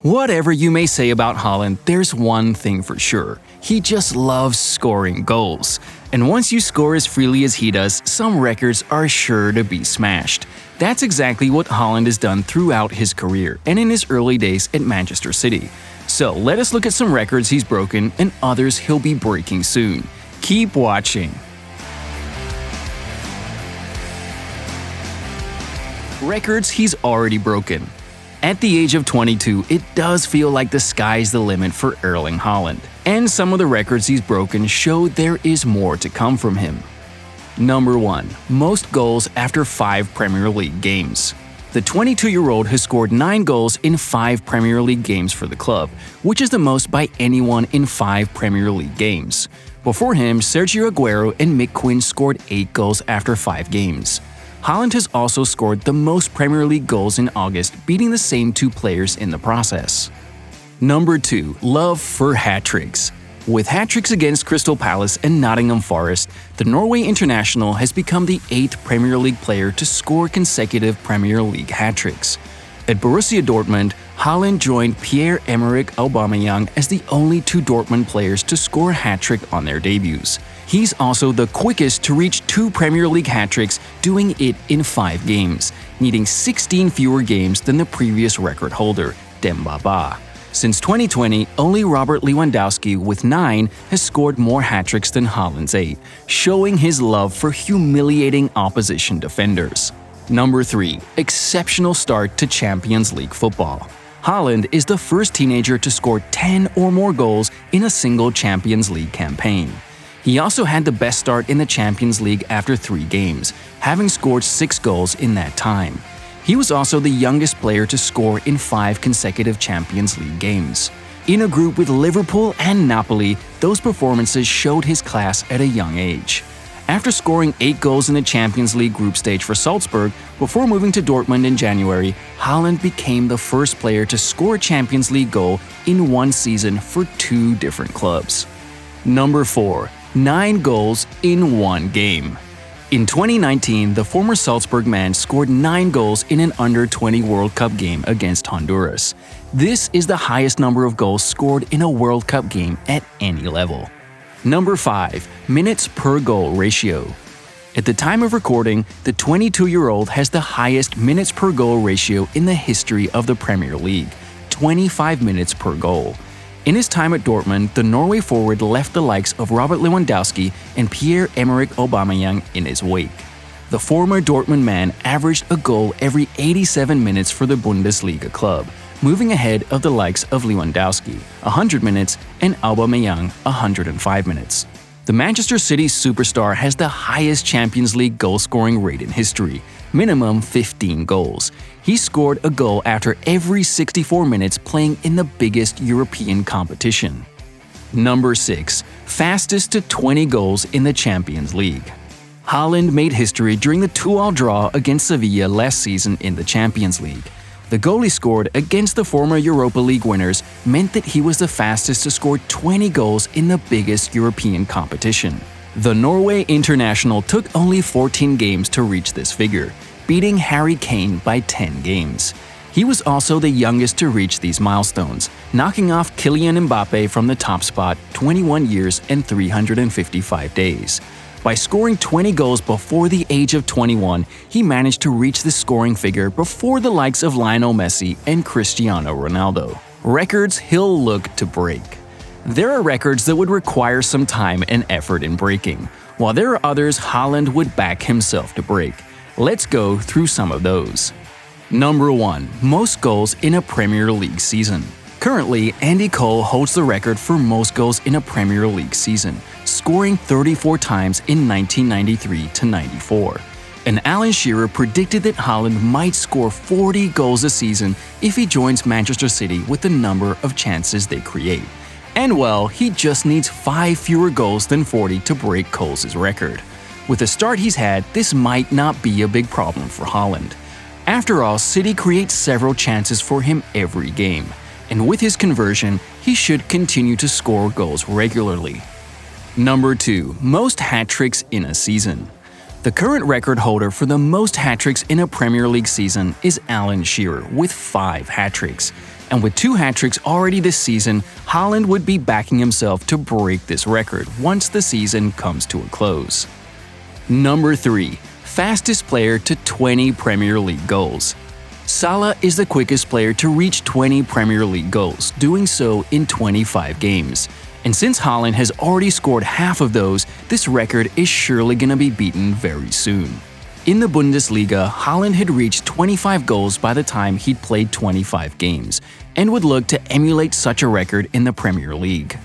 Whatever you may say about Haaland, there's one thing for sure. He just loves scoring goals. And once you score as freely as he does, some records are sure to be smashed. That's exactly what Haaland has done throughout his career and in his early days at Manchester City. So let us look at some records he's broken and others he'll be breaking soon. Keep watching. Records he's already broken. At the age of 22, it does feel like the sky's the limit for Erling Haaland, and some of the records he's broken show there is more to come from him. Number 1. Most goals after 5 Premier League games. The 22-year-old has scored 9 goals in 5 Premier League games for the club, which is the most by anyone in 5 Premier League games. Before him, Sergio Aguero and Mick Quinn scored 8 goals after 5 games. Haaland has also scored the most Premier League goals in August, beating the same 2 players in the process. Number 2. Love for hat-tricks. With hat-tricks against Crystal Palace and Nottingham Forest, the Norway international has become the 8th Premier League player to score consecutive Premier League hat-tricks. At Borussia Dortmund, Haaland joined Pierre-Emerick Aubameyang as the only 2 Dortmund players to score a hat-trick on their debuts. He's also the quickest to reach 2 Premier League hat-tricks, doing it in 5 games, needing 16 fewer games than the previous record holder, Demba Ba. Since 2020, only Robert Lewandowski with 9 has scored more hat-tricks than Haaland's 8, showing his love for humiliating opposition defenders. Number 3. Exceptional start to Champions League football. Haaland is the first teenager to score 10 or more goals in a single Champions League campaign. He also had the best start in the Champions League after 3 games, having scored 6 goals in that time. He was also the youngest player to score in 5 consecutive Champions League games. In a group with Liverpool and Napoli, those performances showed his class at a young age. After scoring 8 goals in the Champions League group stage for Salzburg before moving to Dortmund in January, Haaland became the first player to score a Champions League goal in one season for 2 different clubs. Number 4. 9 goals in 1 game. In 2019, the former Salzburg man scored 9 goals in an under-20 World Cup game against Honduras. This is the highest number of goals scored in a World Cup game at any level. Number 5. Minutes per goal ratio. At the time of recording, the 22-year-old has the highest minutes per goal ratio in the history of the Premier League, 25 minutes per goal. In his time at Dortmund, the Norway forward left the likes of Robert Lewandowski and Pierre-Emerick Aubameyang in his wake. The former Dortmund man averaged a goal every 87 minutes for the Bundesliga club, moving ahead of the likes of Lewandowski, 100 minutes, and Aubameyang, 105 minutes. The Manchester City superstar has the highest Champions League goal-scoring rate in history, minimum 15 goals. He scored a goal after every 64 minutes playing in the biggest European competition. Number 6. Fastest to 20 goals in the Champions League. Haaland made history during the 2-2 draw against Sevilla last season in the Champions League. The goal he scored against the former Europa League winners meant that he was the fastest to score 20 goals in the biggest European competition. The Norway international took only 14 games to reach this figure, beating Harry Kane by 10 games. He was also the youngest to reach these milestones, knocking off Kylian Mbappe from the top spot, 21 years and 355 days. By scoring 20 goals before the age of 21, he managed to reach this scoring figure before the likes of Lionel Messi and Cristiano Ronaldo. Records he'll look to break. There are records that would require some time and effort in breaking, while there are others Haaland would back himself to break. Let's go through some of those. Number 1. Most goals in a Premier League season. Currently, Andy Cole holds the record for most goals in a Premier League season, scoring 34 times in 1993-94. And Alan Shearer predicted that Haaland might score 40 goals a season if he joins Manchester City with the number of chances they create. And well, he just needs 5 fewer goals than 40 to break Cole's record. With the start he's had, this might not be a big problem for Haaland. After all, City creates several chances for him every game. And with his conversion, he should continue to score goals regularly. Number 2. Most hat-tricks in a season. The current record holder for the most hat-tricks in a Premier League season is Alan Shearer with 5 hat-tricks. And with 2 hat-tricks already this season, Haaland would be backing himself to break this record once the season comes to a close. Number 3. Fastest player to 20 Premier League goals. Salah is the quickest player to reach 20 Premier League goals, doing so in 25 games. And since Haaland has already scored half of those, this record is surely gonna be beaten very soon. In the Bundesliga, Haaland had reached 25 goals by the time he'd played 25 games, and would look to emulate such a record in the Premier League.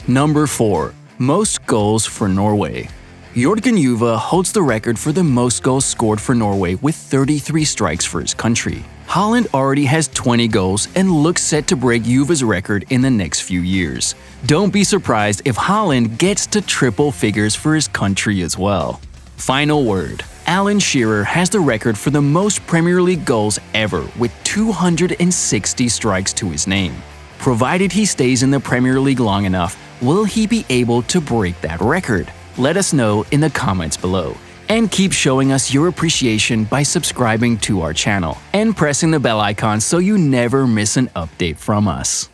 Number 4. Most goals for Norway. Jørgen Juve holds the record for the most goals scored for Norway with 33 strikes for his country. Haaland already has 20 goals and looks set to break Juve's record in the next few years. Don't be surprised if Haaland gets to triple figures for his country as well. Final word. Alan Shearer has the record for the most Premier League goals ever with 260 strikes to his name. Provided he stays in the Premier League long enough, will he be able to break that record? Let us know in the comments below. And keep showing us your appreciation by subscribing to our channel and pressing the bell icon so you never miss an update from us.